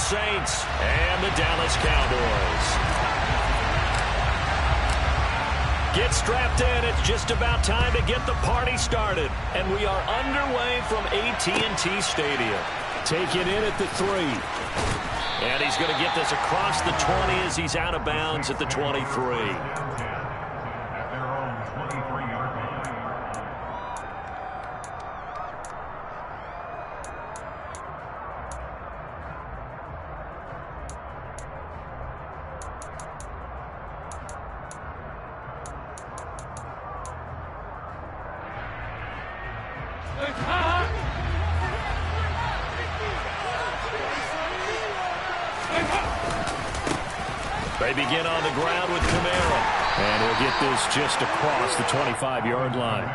Orleans Saints and the Dallas Cowboys. Get strapped in. It's just about time to get the party started. And we are underway from AT&T Stadium. Take it in at the 3. And he's going to get this across the 20 as he's out of bounds at the 23. They begin on the ground with Kamara. And he'll get this just across the 25-yard line.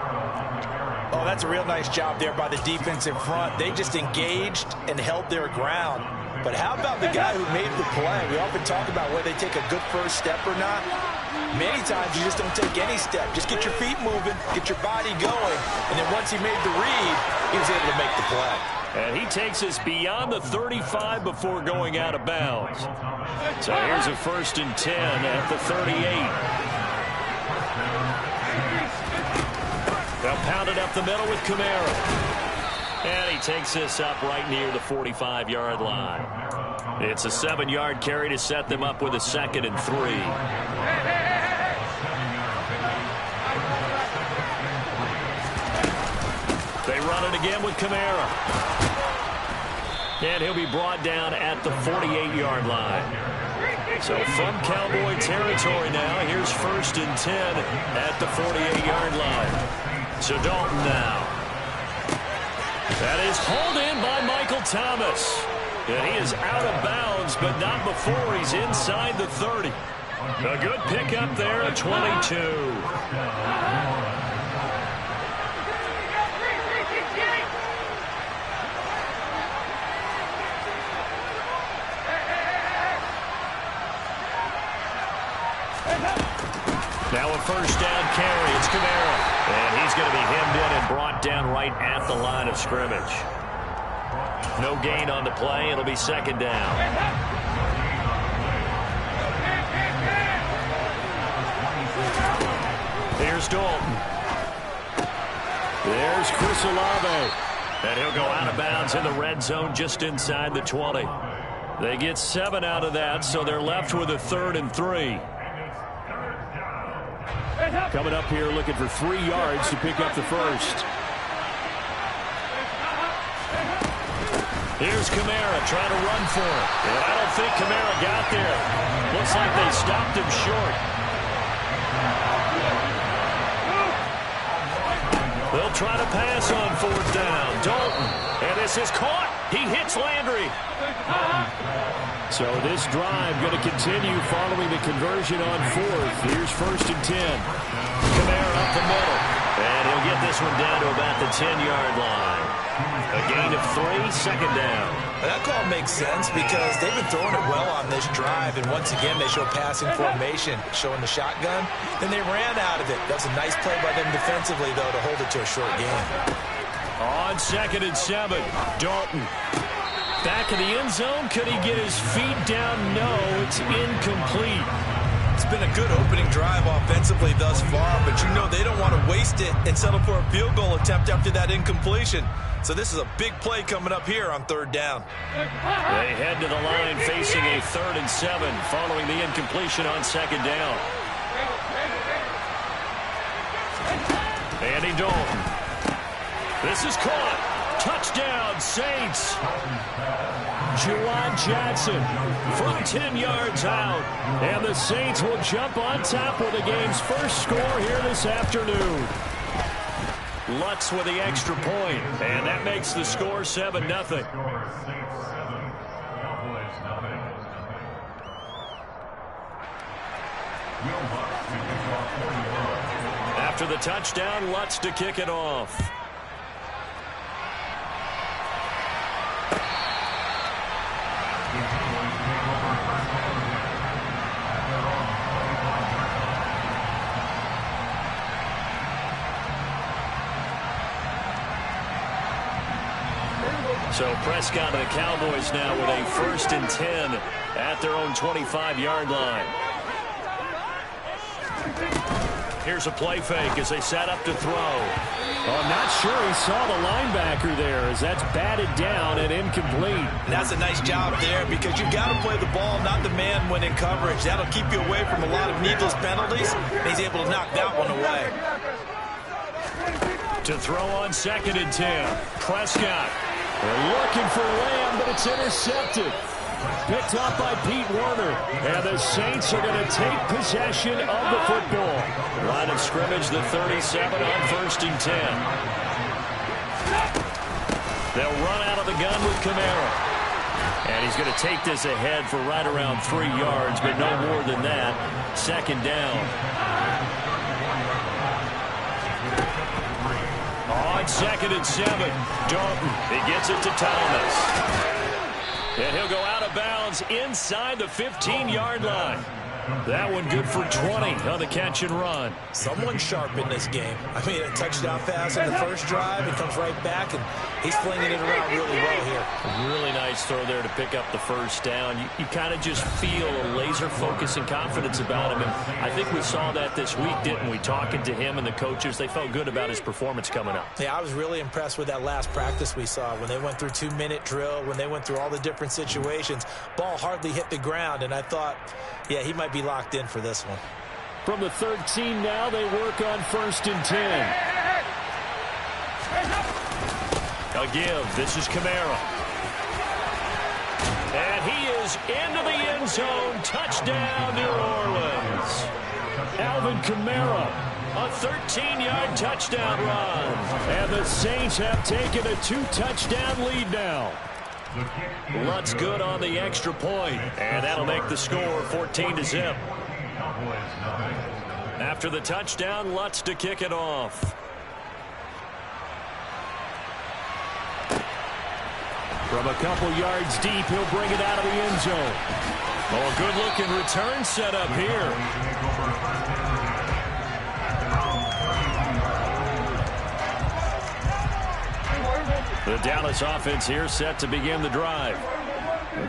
Oh, that's a real nice job there by the defense in front. They just engaged and held their ground. But how about the guy who made the play? We often talk about whether they take a good first step or not. Many times you just don't take any step. Just get your feet moving, get your body going. And then once he made the read, he was able to make the play. And he takes us beyond the 35 before going out of bounds. So here's a 1st and 10 at the 38. They'll pound it up the middle with Kamara. And he takes this up right near the 45-yard line. It's a 7-yard carry to set them up with a 2nd and 3. They run it again with Kamara. And he'll be brought down at the 48-yard line. So from Cowboy territory now, here's 1st and 10 at the 48-yard line. So Dalton now. That is hauled in by Michael Thomas. And he is out of bounds, but not before he's inside the 30. A good pickup there at 22. Now a 1st down carry. It's Kamara. And he's going to be hemmed in and brought down right at the line of scrimmage. No gain on the play. It'll be 2nd down. Here's Dalton. There's Chris Olave. And he'll go out of bounds in the red zone just inside the 20. They get 7 out of that, so they're left with a 3rd and 3. Coming up here looking for 3 yards to pick up the 1st. Here's Kamara trying to run for it. And I don't think Kamara got there. Looks like they stopped him short. They'll try to pass on 4th down. Dalton. And this is caught. He hits Landry. So this drive going to continue following the conversion on 4th. Here's 1st and 10. Kamara up the middle. And he'll get this one down to about the 10-yard line. A gain of 3, 2nd down. That call makes sense because they've been throwing it well on this drive. And once again, they show passing formation, showing the shotgun. Then they ran out of it. That was a nice play by them defensively, though, to hold it to a short game. On 2nd and 7, Dalton. Back in the end zone. Could he get his feet down? No, it's incomplete. It's been a good opening drive offensively thus far, but you know they don't want to waste it and settle for a field goal attempt after that incompletion. So this is a big play coming up here on 3rd down. They head to the line facing a 3rd and 7 following the incompletion on 2nd down. Andy Dalton. This is caught. Touchdown, Saints. Juwan Johnson from 10 yards out. And the Saints will jump on top with the game's first score here this afternoon. Lutz with the extra point. And that makes the score 7-0. After the touchdown, Lutz to kick it off. So Prescott and the Cowboys now with a 1st and 10 at their own 25-yard line. Here's a play fake as they set up to throw. Oh, I'm not sure he saw the linebacker there as that's batted down and incomplete. And that's a nice job there because you've got to play the ball, not the man when in coverage. That'll keep you away from a lot of needless penalties. And he's able to knock that one away. To throw on 2nd and 10. Prescott. They're looking for Lamb, but it's intercepted. Picked up by Pete Werner. And the Saints are going to take possession of the football. Line of scrimmage, the 37 on 1st and 10. They'll run out of the gun with Kamara. And he's going to take this ahead for right around 3 yards, but no more than that. 2nd down. On 2nd and 7, Dalton. He gets it to Thomas. And he'll go out of bounds inside the 15-yard line. That one good for 20 on the catch and run. Someone sharp in this game. I mean, a touchdown pass in the first drive. It comes right back, and he's flinging it around really well here. A really nice throw there to pick up the 1st down. You kind of just feel a laser focus and confidence about him. And I think we saw that this week, didn't we? Talking to him and the coaches, they felt good about his performance coming up. Yeah, I was really impressed with that last practice we saw when they went through 2-minute drill, when they went through all the different situations. Ball hardly hit the ground, and I thought, yeah, he might be locked in for this one. From the 13 now, they work on 1st and 10. A give. This is Kamara. And he is into the end zone. Touchdown, New Orleans. Alvin Kamara. A 13-yard touchdown run. And the Saints have taken a 2-touchdown lead now. Lutz good on the extra point, and that'll make the score 14-0. After the touchdown, Lutz to kick it off. From a couple yards deep, he'll bring it out of the end zone. Oh, a good-looking return set up here. The Dallas offense here set to begin the drive.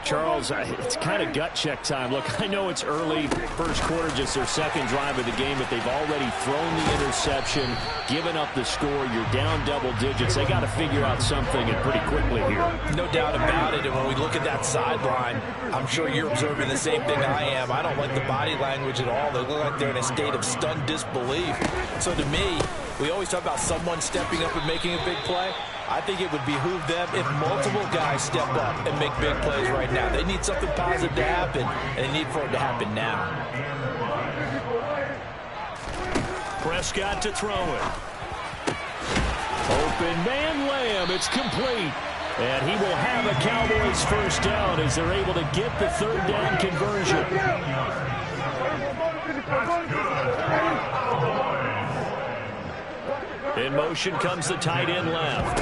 Charles, it's kind of gut check time. Look, I know it's early, first quarter, just their 2nd drive of the game, but they've already thrown the interception, given up the score. You're down double digits. They got to figure out something, and pretty quickly here. No doubt about it. And when we look at that sideline, I'm sure you're observing the same thing I am. I don't like the body language at all. They look like they're in a state of stunned disbelief. So to me, we always talk about someone stepping up and making a big play. I think it would behoove them if multiple guys step up and make big plays right now. They need something positive to happen, and they need for it to happen now. Prescott to throw it. Open man Lamb. It's complete. And he will have a Cowboys 1st down as they're able to get the 3rd down conversion. In motion comes the tight end left.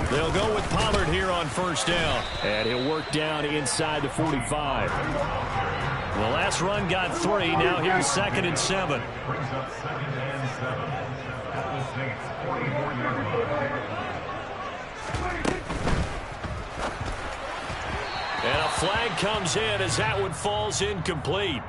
They'll go with Pollard here on 1st down. And he'll work down inside the 45. The last run got 3. Now here's 2nd and 7. And a flag comes in as that one falls incomplete.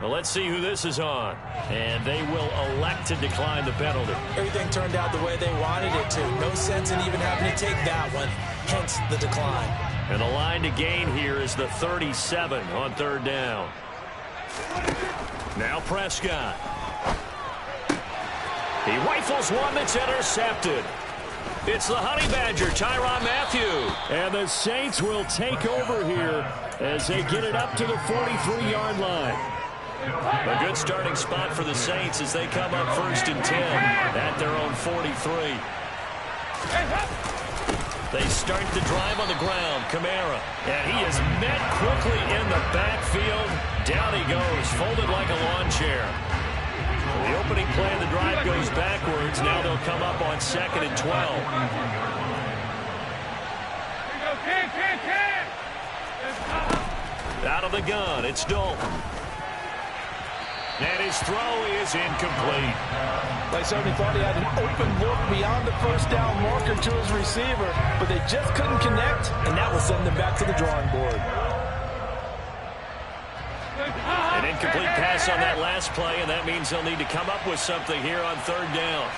Well, let's see who this is on. And they will elect to decline the penalty. Everything turned out the way they wanted it to. No sense in even having to take that one, hence the decline. And the line to gain here is the 37 on 3rd down. Now Prescott. He rifles one that's intercepted. It's the Honey Badger, Tyrann Mathieu. And the Saints will take over here as they get it up to the 43-yard line. A good starting spot for the Saints as they come up 1st and 10 at their own 43. They start the drive on the ground. Kamara. And he is met quickly in the backfield. Down he goes, folded like a lawn chair. The opening play of the drive goes backwards. Now they'll come up on 2nd and 12. Out of the gun, it's Dalton. And his throw is incomplete. They certainly thought he had an open look beyond the first down marker to his receiver, but they just couldn't connect, and that will send them back to the drawing board. An incomplete pass on that last play, and that means they'll need to come up with something here on third down.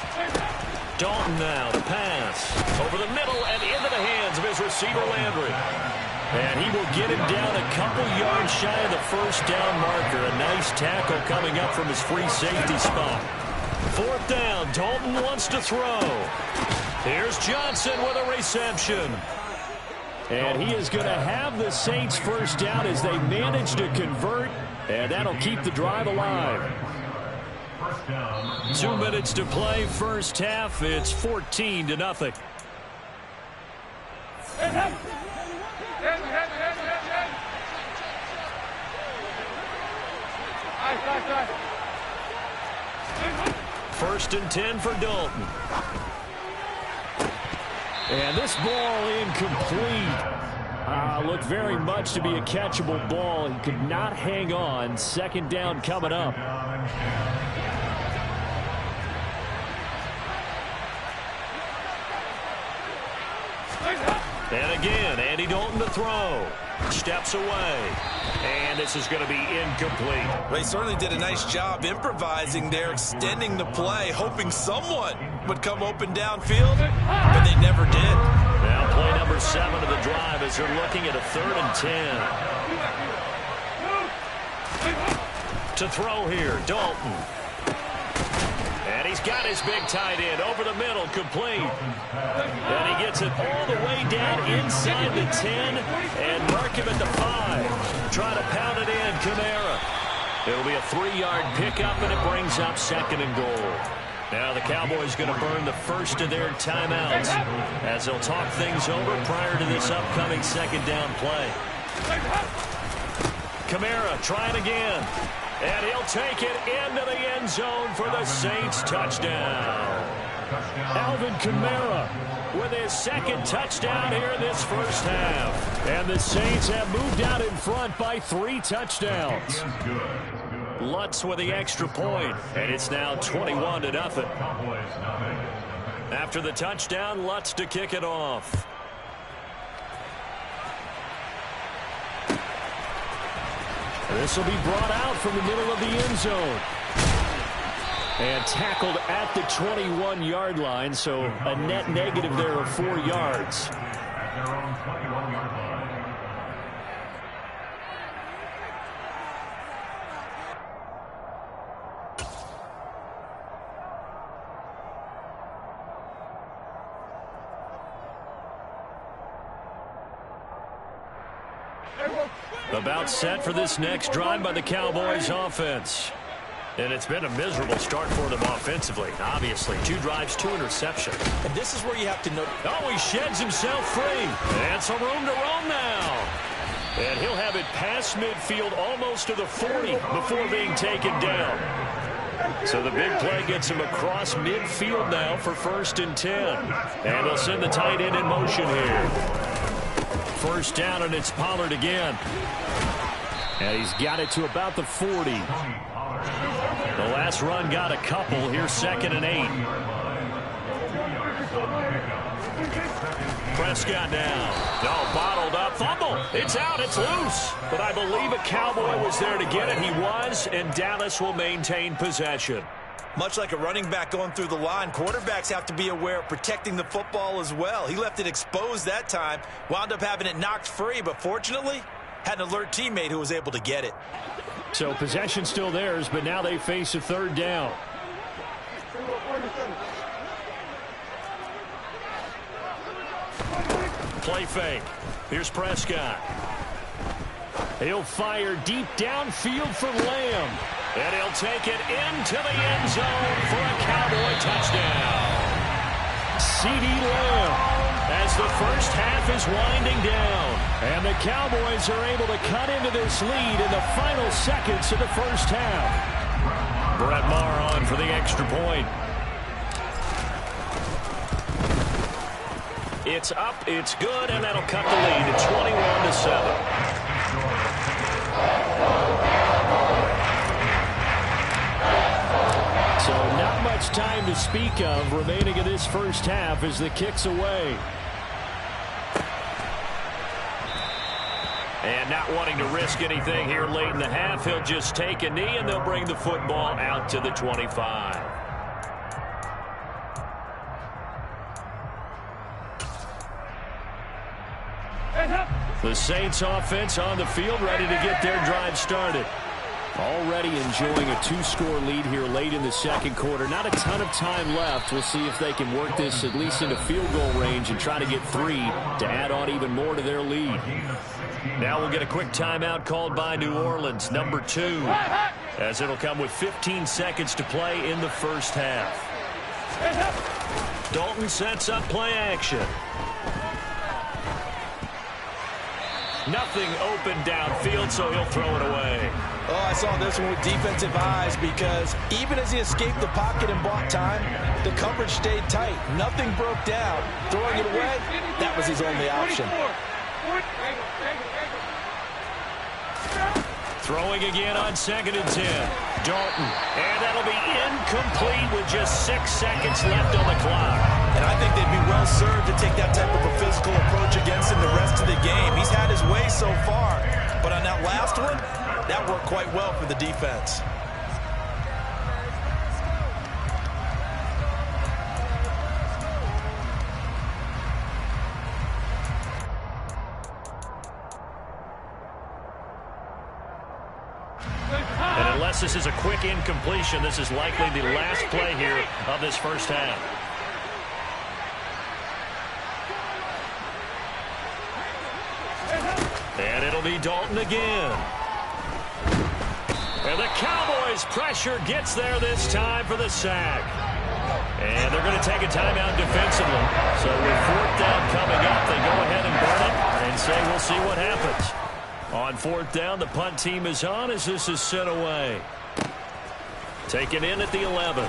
Dalton now, the pass. Over the middle and into the hands of his receiver, Landry. And he will get him down a couple yards shy of the first down marker. A nice tackle coming up from his free safety spot. Fourth down, Dalton wants to throw. Here's Johnson with a reception. And he is going to have the Saints first down as they manage to convert, and that'll keep the drive alive. 2 minutes to play, first half. It's 14-0. First and 10 for Dalton. And this ball incomplete. Looked very much to be a catchable ball. He could not hang on. Second down coming up. And again, Andy Dalton to throw. Steps away. And this is going to be incomplete. They certainly did a nice job improvising there, extending the play, hoping someone would come open downfield, but they never did. Now play number 7 of the drive as they're looking at a 3rd and 10. To throw here, Dalton. And he's got his big tight end over the middle, complete. And he gets it all the way down inside the 10 and mark him at the 5. Try to pound it in, Kamara. It'll be a 3-yard pickup, and it brings up 2nd and goal. Now the Cowboys going to burn the first of their timeouts as they'll talk things over prior to this upcoming 2nd down play. Kamara trying again. And he'll take it into the end zone for the Saints touchdown. Alvin Kamara with his 2nd touchdown here in this first half. And the Saints have moved out in front by 3 touchdowns. Lutz with the extra point, and it's now 21-0. After the touchdown, Lutz to kick it off. This will be brought out from the middle of the end zone. And tackled at the 21-yard line, so a net negative there of 4 yards. About set for this next drive by the Cowboys offense. And it's been a miserable start for them offensively. Obviously, 2 drives, 2 interceptions. And this is where you have to know. Oh, he sheds himself free. And some room to roam now. And he'll have it past midfield almost to the 40 before being taken down. So the big play gets him across midfield now for 1st and 10. And they'll send the tight end in motion here. First down, and it's Pollard again. And he's got it to about the 40. The last run got a couple. Here's 2nd and 8. Prescott now. No, bottled up. Fumble. It's out. It's loose. But I believe a Cowboy was there to get it. He was, and Dallas will maintain possession. Much like a running back going through the line, quarterbacks have to be aware of protecting the football as well. He left it exposed that time, wound up having it knocked free, but fortunately, had an alert teammate who was able to get it. So possession still theirs, but now they face a 3rd down. Play fake. Here's Prescott. He'll fire deep downfield for Lamb. And he'll take it into the end zone for a Cowboy touchdown. CeeDee Lamb. As the first half is winding down. And the Cowboys are able to cut into this lead in the final seconds of the first half. Brett Maher on for the extra point. It's up, it's good, and that'll cut the lead to 21-7. speak of remaining in this first half as the kick's away. And not wanting to risk anything here late in the half, he'll just take a knee, and they'll bring the football out to the 25. The Saints offense on the field, ready to get their drive started. Already enjoying a 2-score lead here late in the second quarter. Not a ton of time left. We'll see if they can work this at least into field goal range and try to get 3 to add on even more to their lead. Now we'll get a quick timeout called by New Orleans, number 2, as it'll come with 15 seconds to play in the first half. Dalton sets up play action. Nothing open downfield, so he'll throw it away. Oh, I saw this one with defensive eyes because even as he escaped the pocket and bought time, the coverage stayed tight. Nothing broke down. Throwing it away, that was his only option. Throwing again on 2nd and 10. Dalton. And that'll be incomplete with just 6 seconds left on the clock. And I think they'd be well served to take that type of a physical approach against him the rest of the game. He's had his way so far. But on that last one, that worked quite well for the defense. And unless this is a quick incompletion, this is likely the last play here of this first half. And it'll be Dalton again. And the Cowboys' pressure gets there this time for the sack. And they're going to take a timeout defensively. So with 4th down coming up, they go ahead and burn it and say we'll see what happens. On 4th down, the punt team is on as this is sent away. Taken in at the 11.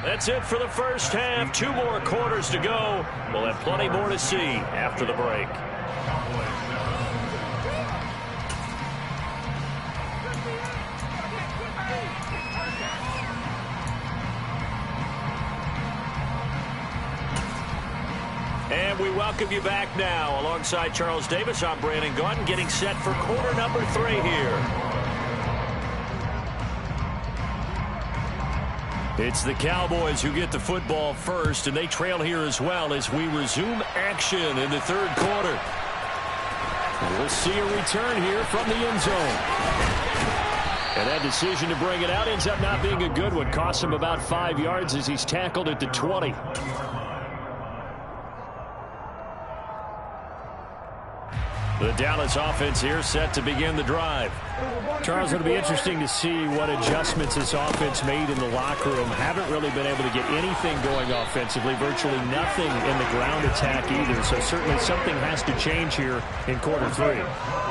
That's it for the first half. 2 more quarters to go. We'll have plenty more to see after the break. And we welcome you back now. Alongside Charles Davis, I'm Brandon Gaudin, getting set for quarter number 3 here. It's the Cowboys who get the football first, and they trail here as well as we resume action in the 3rd quarter. We'll see a return here from the end zone. And that decision to bring it out ends up not being a good one. Costs him about 5 yards as he's tackled at the 20. The Dallas offense here set to begin the drive. Charles, it'll be interesting to see what adjustments this offense made in the locker room. Haven't really been able to get anything going offensively, virtually nothing in the ground attack either. So certainly something has to change here in quarter 3.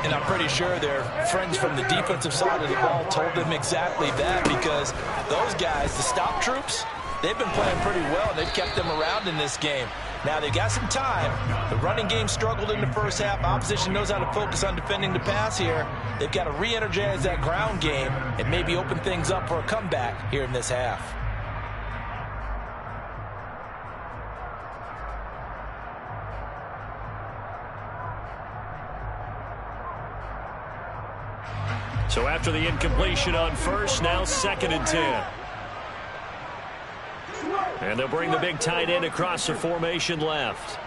And I'm pretty sure their friends from the defensive side of the ball told them exactly that, because those guys, the stop troops, they've been playing pretty well, and they've kept them around in this game. Now, they've got some time. The running game struggled in the first half. Opposition knows how to focus on defending the pass here. They've got to re-energize that ground game and maybe open things up for a comeback here in this half. So after the incompletion on first, now 2nd and 10. And they'll bring the big tight end across the formation left.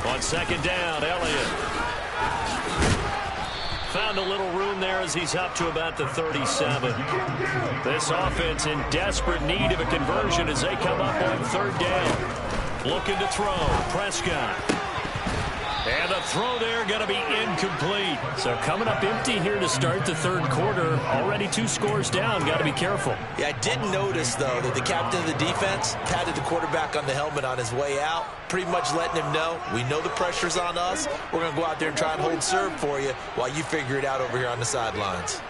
On 2nd down, Elliott. Found a little room there as he's up to about the 37. This offense in desperate need of a conversion as they come up on 3rd down. Looking to throw. Prescott. And the throw there going to be incomplete. So coming up empty here to start the 3rd quarter. Already 2 scores down. Got to be careful. Yeah, I did notice, though, that the captain of the defense patted the quarterback on the helmet on his way out, pretty much letting him know, we know the pressure's on us. We're going to go out there and try and hold serve for you while you figure it out over here on the sidelines.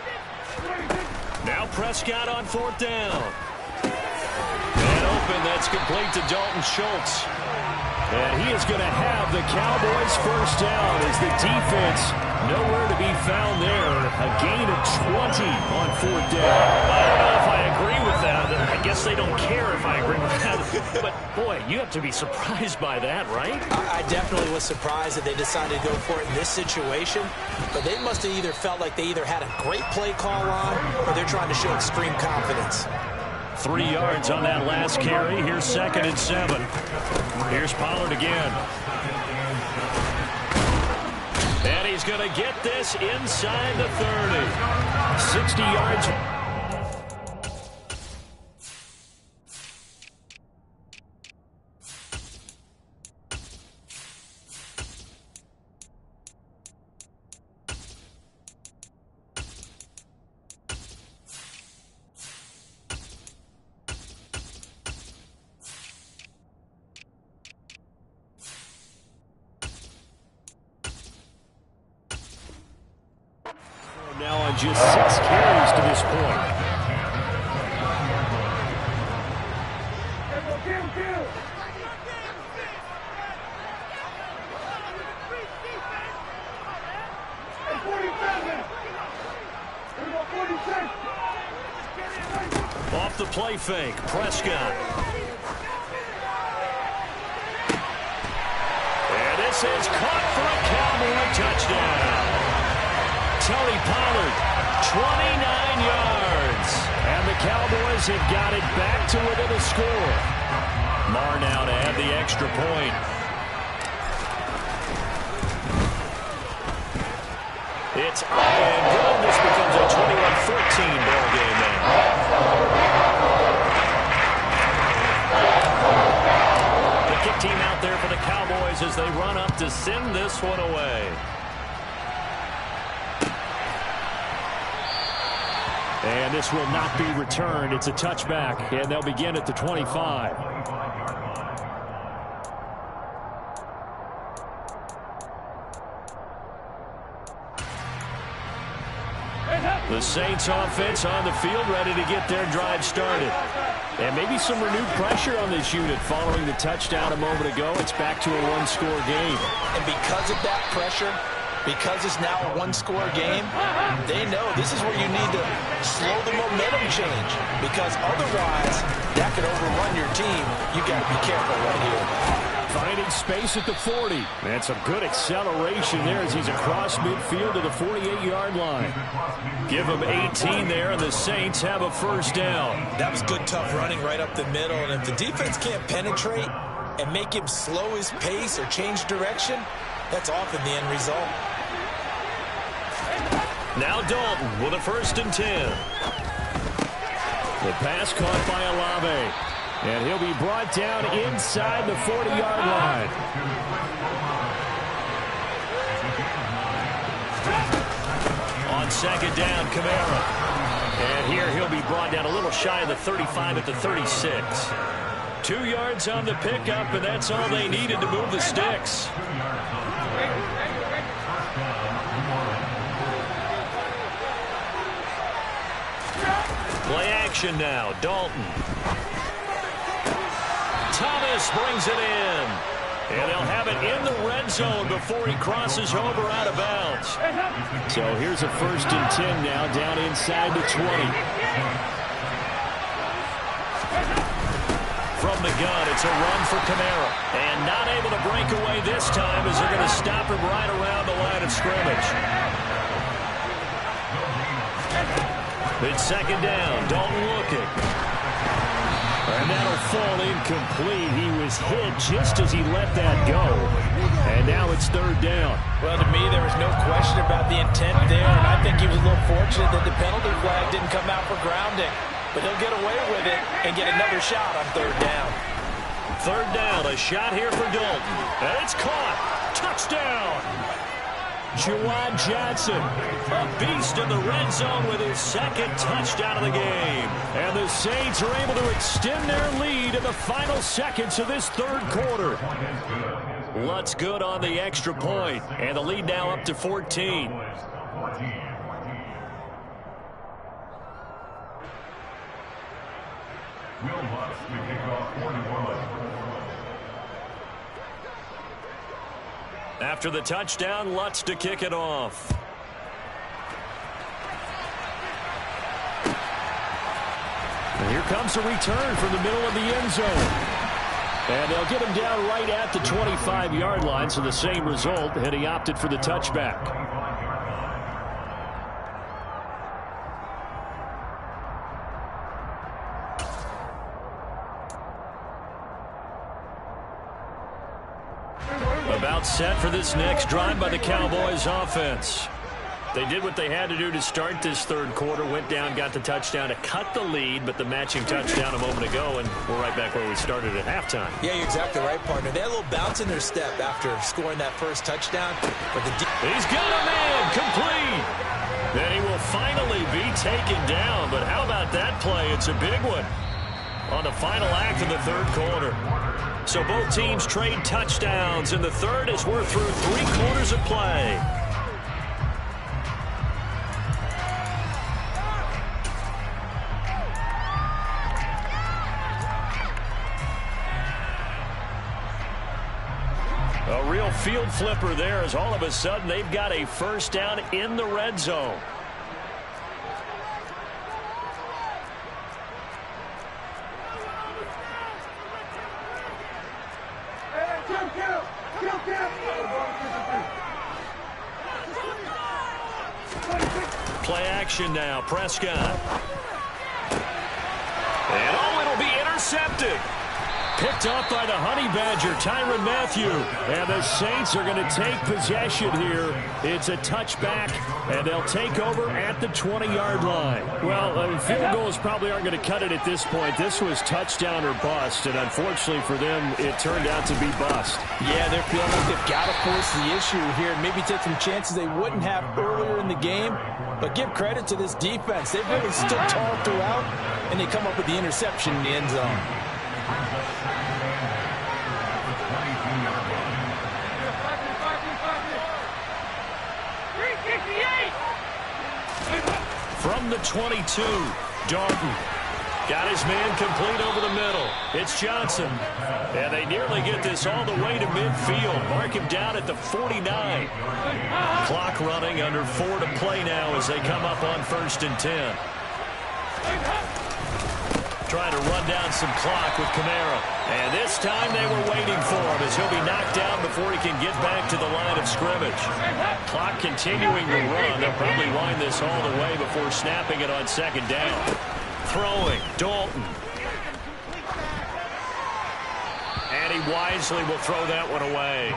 Now Prescott on 4th down. And open, that's complete to Dalton Schultz. And he is going to have the Cowboys first down as the defense nowhere to be found there. A gain of 20 on fourth down. I don't know if I agree with that. I guess they don't care if I agree with that. But, boy, you have to be surprised by that, right? I definitely was surprised that they decided to go for it in this situation. But they must have either felt like they either had a great play call on or they're trying to show extreme confidence. 3 yards on that last carry. Here's 2nd and 7. Here's Pollard again. And he's going to get this inside the 30. 60 yards. Now on just 6 carries to this point. Off the play fake, Prescott. And this is caught for a Cowboy touchdown. Tony Pollard, 29 yards. And the Cowboys have got it back to within a score. Marr now to add the extra point. It's up and good. This becomes a 21-14 ball game now. The kick team out there for the Cowboys as they run up to send this one away. And this will not be returned. It's a touchback, and they'll begin at the 25. The Saints offense on the field, ready to get their drive started. And maybe some renewed pressure on this unit following the touchdown a moment ago. It's back to a one-score game. And because of that pressure, because it's now a one-score game, they know this is where you need to slow the momentum change. Because otherwise, that could overrun your team. You got to be careful right here. Finding space at the 40. And some good acceleration there as he's across midfield to the 48-yard line. Give him 18 there, and the Saints have a first down. That was good, tough running right up the middle. And if the defense can't penetrate and make him slow his pace or change direction, that's often the end result. Now Dalton with a 1st and 10. The pass caught by Olave. And he'll be brought down inside the 40-yard line. On 2nd down, Kamara. And here he'll be brought down a little shy of the 35 at the 36. 2 yards on the pickup, and that's all they needed to move the sticks. Play action now, Dalton. Thomas brings it in. And they'll have it in the red zone before he crosses over out of bounds. So here's a 1st and 10 now, down inside the 20. From the gun, it's a run for Kamara. And not able to break away this time as they're going to stop him right around the line of scrimmage. It's 2nd down, Dalton looking. And that'll fall incomplete. He was hit just as he let that go. And now it's 3rd down. Well, to me, there was no question about the intent there, and I think he was a little fortunate that the penalty flag didn't come out for grounding. But he'll get away with it and get another shot on 3rd down. 3rd down, a shot here for Dalton. And it's caught. Touchdown. Juwan Johnson, a beast in the red zone with his 2nd touchdown of the game. And the Saints are able to extend their lead in the final seconds of this 3rd quarter. Lutz good on the extra point, and the lead now up to 14. After the touchdown, Lutz to kick it off. And here comes a return from the middle of the end zone. And they'll get him down right at the 25-yard line, so the same result, and he opted for the touchback. About set for this next drive by the Cowboys offense. They did what they had to do to start this third quarter, went down, got the touchdown to cut the lead, but the matching touchdown a moment ago, and we're right back where we started at halftime. Yeah, you're exactly right, partner. They had a little bounce in their step after scoring that first touchdown. But he's got a man complete. Then he will finally be taken down, but how about that play? It's a big one on the final act of the third quarter. So both teams trade touchdowns in the third as we're through 3 quarters of play. A real field flipper there as all of a sudden they've got a first down in the red zone. Play action now, Prescott. And it'll be intercepted. Picked up by the Honey Badger, Tyrann Mathieu. And the Saints are going to take possession here. It's a touchback, and they'll take over at the 20-yard line. Well, field goals probably aren't going to cut it at this point. This was touchdown or bust, and unfortunately for them, it turned out to be bust. Yeah, they're feeling like they've got to force the issue here. Maybe take some chances they wouldn't have earlier in the game. But give credit to this defense. They've really stood tall throughout, and they come up with the interception in the end zone. From the 22, Darden got his man complete over the middle. It's Johnson. And they nearly get this all the way to midfield. Mark him down at the 49. Clock running, under 4 to play now as they come up on 1st and 10. Trying to run down some clock with Kamara. And this time they were waiting for him as he'll be knocked down before he can get back to the line of scrimmage. Clock continuing to run. They'll probably wind this all the way before snapping it on 2nd down. Throwing, Dalton. And he wisely will throw that one away.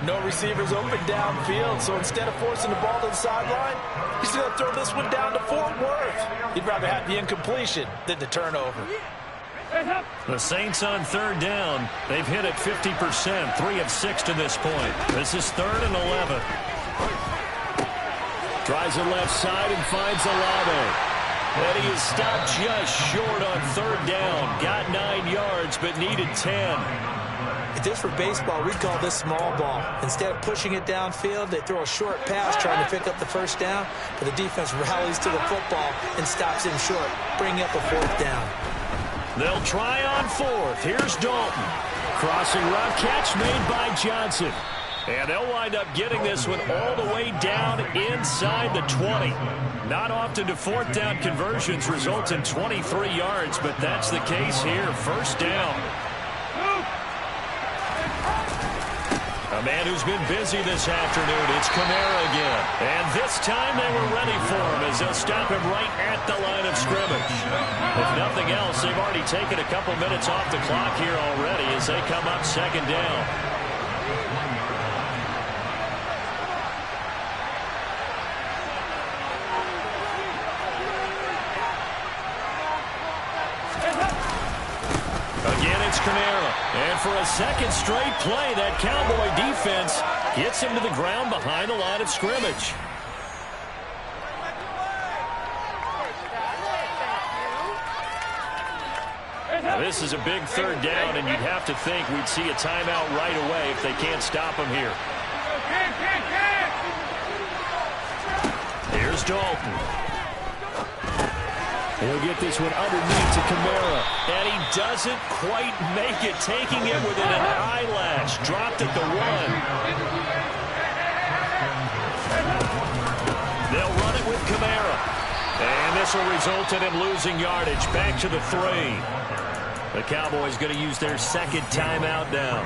No receivers open downfield, so instead of forcing the ball to the sideline, he's going to throw this one down to Fort Worth. He'd rather have the incompletion than the turnover. The Saints on 3rd down. They've hit it 50%, 3 of 6 to this point. This is 3rd and 11. Tries the left side and finds Olave. And he is stopped just short on 3rd down. Got 9 yards, but needed 10. If this were baseball, we'd call this small ball. Instead of pushing it downfield, they throw a short pass trying to pick up the 1st down, but the defense rallies to the football and stops him short, bringing up a 4th down. They'll try on 4th. Here's Dalton. Crossing route catch made by Johnson. And they'll wind up getting this one all the way down inside the 20. Not often do 4th down conversions result in 23 yards, but that's the case here. 1st down. A man who's been busy this afternoon. It's Kamara again. And this time they were ready for him as they'll stop him right at the line of scrimmage. If nothing else, they've already taken a couple minutes off the clock here already as they come up 2nd down. Again, it's Kamara. And for a 2nd straight play, that Cowboy defense gets him to the ground behind the line of scrimmage. Now, this is a big 3rd down, and you'd have to think we'd see a timeout right away if they can't stop him here. Here's Dalton. He'll get this one underneath to Kamara. And he doesn't quite make it, taking it within an eyelash. dropped at the 1. They'll run it with Kamara. And this will result in him losing yardage. Back to the 3. The Cowboys going to use their second timeout now,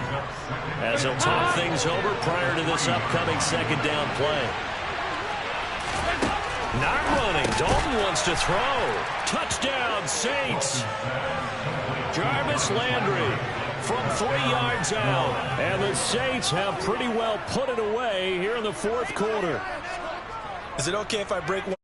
as they'll talk things over prior to this upcoming second down play. Not running. Dalton wants to throw. Touchdown, Saints. Jarvis Landry from 3 yards out. And the Saints have pretty well put it away here in the fourth quarter. Is it okay if I break one?